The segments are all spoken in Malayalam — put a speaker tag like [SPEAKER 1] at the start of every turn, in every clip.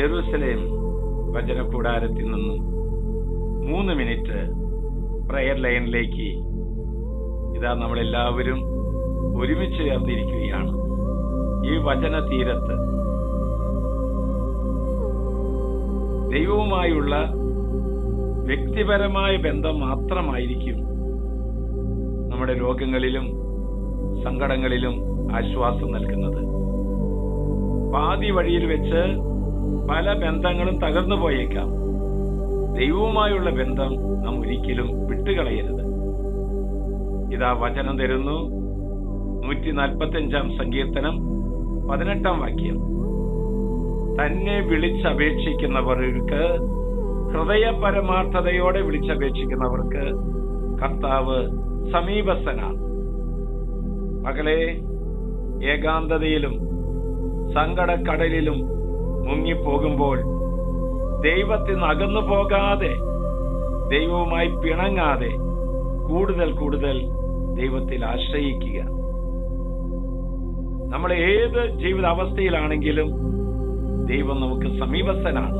[SPEAKER 1] ജെറൂസലേം വചനകൂടാരത്തിൽ നിന്നും 3 മിനിറ്റ് പ്രയർ ലൈനിലേക്ക് ഇതാ നമ്മളെല്ലാവരും ഒരുമിച്ച് ചേർന്നിരിക്കുകയാണ്. ഈ വചന തീരത്ത് ദൈവവുമായുള്ള വ്യക്തിപരമായ ബന്ധം മാത്രമായിരിക്കും നമ്മുടെ രോഗങ്ങളിലും സങ്കടങ്ങളിലും ആശ്വാസം നൽകുന്നത്. പാതി വഴിയിൽ വെച്ച് പല ബന്ധങ്ങളും തകർന്നു പോയേക്കാം. ദൈവവുമായുള്ള ബന്ധം നാം ഒരിക്കലും വിട്ടുകളയരുത്. ഇതാ വചനം തരുന്നു. 145 സങ്കീർത്തനം 18 വാക്യം. തന്നെ വിളിച്ചപേക്ഷിക്കുന്നവർക്ക്, ഹൃദയ പരമാർത്ഥതയോടെ വിളിച്ചപേക്ഷിക്കുന്നവർക്ക് കർത്താവ് സമീപസ്ഥനാണ്. മകളെ, ഏകാന്തതയിലും സങ്കടക്കടലിലും മുങ്ങിപ്പോകുമ്പോൾ ദൈവത്തിൽ നിന്ന് അകന്നു പോകാതെ, ദൈവവുമായി പിണങ്ങാതെ കൂടുതൽ കൂടുതൽ ദൈവത്തിൽ ആശ്രയിക്കുക. നമ്മൾ ഏത് ജീവിതാവസ്ഥയിലാണെങ്കിലും ദൈവം നമുക്ക് സമീപസ്ഥനാണ്.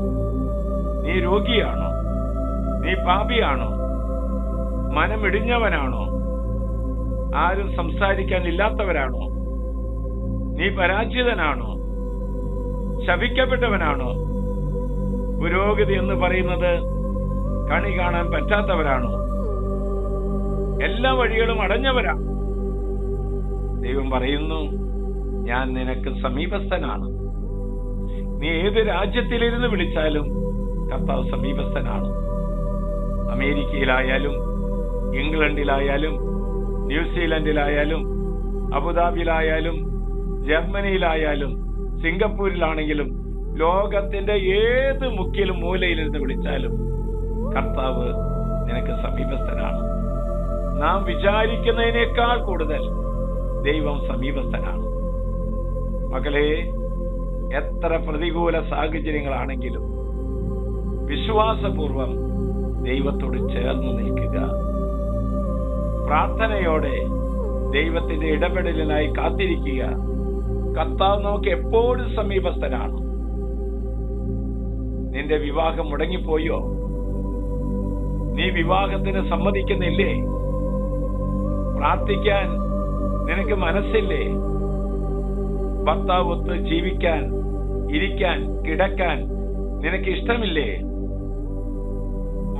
[SPEAKER 1] നീ രോഗിയാണോ? നീ പാപിയാണോ? മനമിടിഞ്ഞവനാണോ? ആരും സംസാരിക്കാൻ ഇല്ലാത്തവരാണോ? നീ പരാജിതനാണോ? ശപിക്കപ്പെട്ടവനാണോ? പുരോഗതി എന്ന് പറയുന്നത് കണി കാണാൻ പറ്റാത്തവരാണോ? എല്ലാ വഴികളും അടഞ്ഞവരാണ്. ദൈവം പറയുന്നു, ഞാൻ നിനക്ക് സമീപസ്ഥനാണ്. നീ ഏത് രാജ്യത്തിലിരുന്ന് വിളിച്ചാലും കർത്താവ് സമീപസ്ഥനാണ്. അമേരിക്കയിലായാലും, ഇംഗ്ലണ്ടിലായാലും, ന്യൂസിലൻഡിലായാലും, അബുദാബിയിലായാലും, ജർമ്മനിയിലായാലും, സിംഗപ്പൂരിലാണെങ്കിലും, ലോകത്തിന്റെ ഏത് മുക്കിലും മൂലയിലിരുന്ന് വിളിച്ചാലും കർത്താവ് നിനക്ക് സമീപസ്ഥനാണ്. നാം വിചാരിക്കുന്നതിനേക്കാൾ കൂടുതൽ ദൈവം സമീപസ്ഥനാണ്. മകളെ, എത്ര പ്രതികൂല സാഹചര്യങ്ങളാണെങ്കിലും വിശ്വാസപൂർവം ദൈവത്തോട് ചേർന്ന് നിൽക്കുക. പ്രാർത്ഥനയോടെ ദൈവത്തിന്റെ ഇടപെടലിനായി കാത്തിരിക്കുക. കർത്താവ് നമുക്ക് എപ്പോഴും സമീപസ്ഥനാണ്. നിന്റെ വിവാഹം മുടങ്ങിപ്പോയോ? നീ വിവാഹത്തിന് സമ്മതിക്കുന്നില്ലേ? പ്രാർത്ഥിക്കാൻ നിനക്ക് മനസ്സില്ലേ? ഭർത്താവൊത്ത് ജീവിക്കാൻ, ഇരിക്കാൻ, കിടക്കാൻ നിനക്ക് ഇഷ്ടമില്ലേ?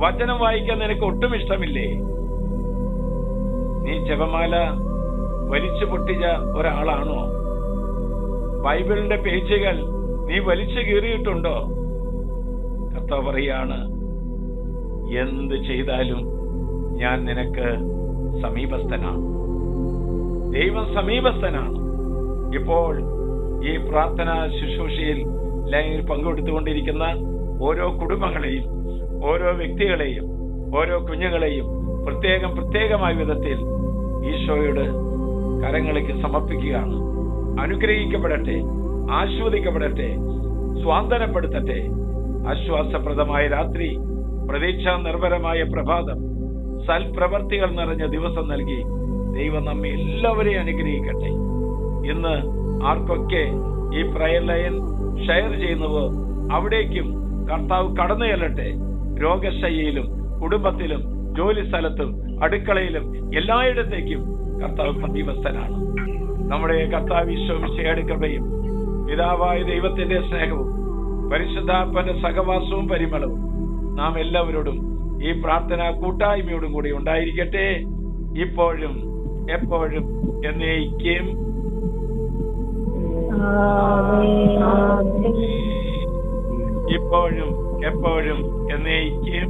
[SPEAKER 1] വചനം വായിക്കാൻ നിനക്ക് ഒട്ടും ഇഷ്ടമില്ലേ? നീ ജപമാല വലിച്ചു പൊട്ടിച്ച ഒരാളാണോ? ബൈബിളിന്റെ പേജുകൾ നീ വലിച്ചു കീറിയിട്ടുണ്ടോ? കർത്താവ് പറയാണ്, എന്ത് ചെയ്താലും ഞാൻ നിനക്ക് സമീപസ്ഥനാണ്. ദൈവം സമീപസ്ഥനാണ്. ഇപ്പോൾ ഈ പ്രാർത്ഥനാ ശുശ്രൂഷയിൽ ലൈനിൽ പങ്കെടുത്തുകൊണ്ടിരിക്കുന്ന ഓരോ കുടുംബങ്ങളെയും, ഓരോ വ്യക്തികളെയും, ഓരോ കുഞ്ഞുങ്ങളെയും പ്രത്യേകമായ വിധത്തിൽ ഈശോയുടെ കരങ്ങളിലേക്ക് സമർപ്പിക്കുകയാണ്. അനുഗ്രഹിക്കപ്പെടട്ടെ, ആസ്വദിക്കപ്പെടട്ടെ, സ്വാന്തനപ്പെടുത്തട്ടെ. ആശ്വാസപ്രദമായ രാത്രി, പ്രതീക്ഷാ നിർഭരമായ പ്രഭാതം, സൽപ്രവർത്തികൾ നിറഞ്ഞ ദിവസം നൽകി ദൈവം നമ്മെ എല്ലാവരെയും അനുഗ്രഹിക്കട്ടെ. ഇന്ന് ആർക്കൊക്കെ ഈ പ്രയർ ലൈൻ ഷെയർ ചെയ്യുന്നുവോ അവിടേക്കും കർത്താവ് കടന്നു ചെല്ലട്ടെ. രോഗശയ്യയിലും കുടുംബത്തിലും ജോലി സ്ഥലത്തും അടുക്കളയിലും എല്ലായിടത്തേക്കും കർത്താവ് സമീപസ്ഥനാണ്. നമ്മുടെ കർത്താവ് ഈശോ മിശിഹായുടെ കൃപയും പിതാവായ ദൈവത്തിന്റെ സ്നേഹവും പരിശുദ്ധാത്മാവിന്റെ സഹവാസവും പരിമളവും നാം എല്ലാവരോടും ഈ പ്രാർത്ഥനാ കൂട്ടായ്മയോടും കൂടി ഉണ്ടായിരിക്കട്ടെ, ഇപ്പോഴും എപ്പോഴും എന്നേക്കും. ഇപ്പോഴും എപ്പോഴും എന്നേക്കും.